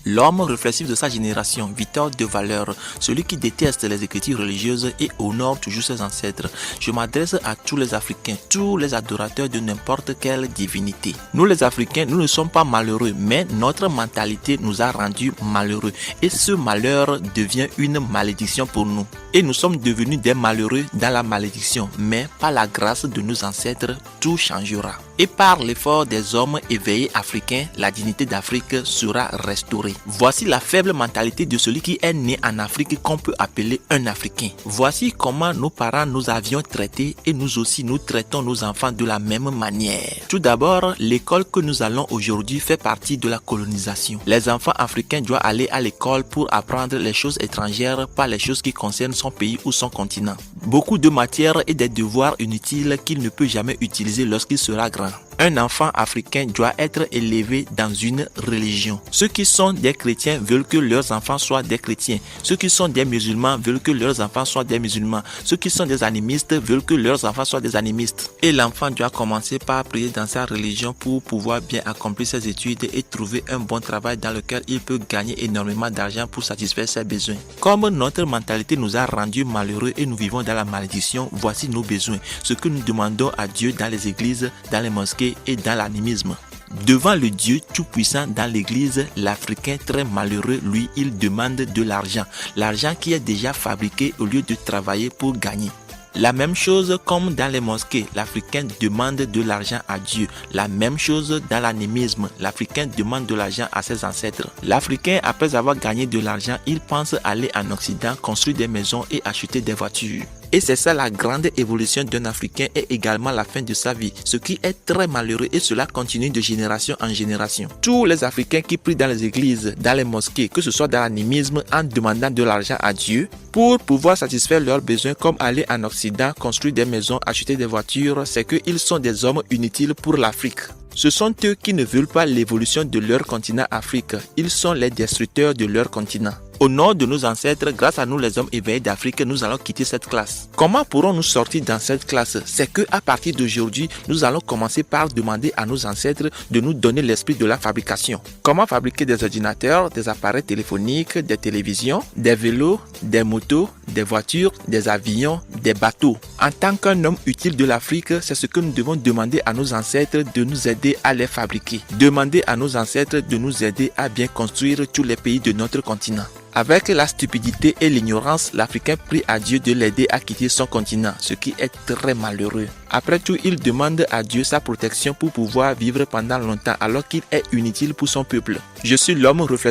L'homme réflexif de sa génération, viteur de valeurs, celui qui déteste les écritures religieuses et honore toujours ses ancêtres. Je m'adresse à tous les Africains, tous les adorateurs de n'importe quelle divinité. Nous les Africains, nous ne sommes pas malheureux, mais notre mentalité nous a rendus malheureux. Et ce malheur devient une malédiction pour nous. Et nous sommes devenus des malheureux dans la malédiction, mais par la grâce de nos ancêtres, tout changera. Et par l'effort des hommes éveillés africains, la dignité d'Afrique sera restaurée. Voici la faible mentalité de celui qui est né en Afrique qu'on peut appeler un Africain. Voici comment nos parents nous avions traités et nous aussi nous traitons nos enfants de la même manière. Tout d'abord, l'école que nous allons aujourd'hui fait partie de la colonisation. Les enfants africains doivent aller à l'école pour apprendre les choses étrangères, pas les choses qui concernent son pays ou son continent. Beaucoup de matières et des devoirs inutiles qu'il ne peut jamais utiliser lorsqu'il sera grand. Un enfant africain doit être élevé dans une religion. Ceux qui sont des chrétiens veulent que leurs enfants soient des chrétiens. Ceux qui sont des musulmans veulent que leurs enfants soient des musulmans. Ceux qui sont des animistes veulent que leurs enfants soient des animistes. Et l'enfant doit commencer par prier dans sa religion pour pouvoir bien accomplir ses études et trouver un bon travail dans lequel il peut gagner énormément d'argent pour satisfaire ses besoins. Comme notre mentalité nous a rendus malheureux et nous vivons dans la malédiction, voici nos besoins. Ce que nous demandons à Dieu dans les églises, dans les mosquées et dans l'animisme. Devant le Dieu tout-puissant dans l'église, l'Africain très malheureux, lui, il demande de l'argent. L'argent qui est déjà fabriqué au lieu de travailler pour gagner. La même chose comme dans les mosquées, l'Africain demande de l'argent à Dieu. La même chose dans l'animisme, l'Africain demande de l'argent à ses ancêtres. L'Africain, après avoir gagné de l'argent, il pense aller en Occident, construire des maisons et acheter des voitures. Et c'est ça la grande évolution d'un Africain et également la fin de sa vie, ce qui est très malheureux et cela continue de génération en génération. Tous les Africains qui prient dans les églises, dans les mosquées, que ce soit dans l'animisme en demandant de l'argent à Dieu, pour pouvoir satisfaire leurs besoins comme aller en Occident, construire des maisons, acheter des voitures, c'est qu'ils sont des hommes inutiles pour l'Afrique. Ce sont eux qui ne veulent pas l'évolution de leur continent Afrique. Ils sont les destructeurs de leur continent. Au nom de nos ancêtres, grâce à nous les hommes éveillés d'Afrique, nous allons quitter cette classe. Comment pourrons-nous sortir dans cette classe? C'est que à partir d'aujourd'hui, nous allons commencer par demander à nos ancêtres de nous donner l'esprit de la fabrication. Comment fabriquer des ordinateurs, des appareils téléphoniques, des télévisions, des vélos, des motos, des voitures, des avions, des bateaux. En tant qu'un homme utile de l'Afrique, c'est ce que nous devons demander à nos ancêtres de nous aider à les fabriquer. Demander à nos ancêtres de nous aider à bien construire tous les pays de notre continent. Avec la stupidité et l'ignorance, l'Africain prie à Dieu de l'aider à quitter son continent, ce qui est très malheureux. Après tout, il demande à Dieu sa protection pour pouvoir vivre pendant longtemps alors qu'il est inutile pour son peuple. Je suis l'homme réfléchissant.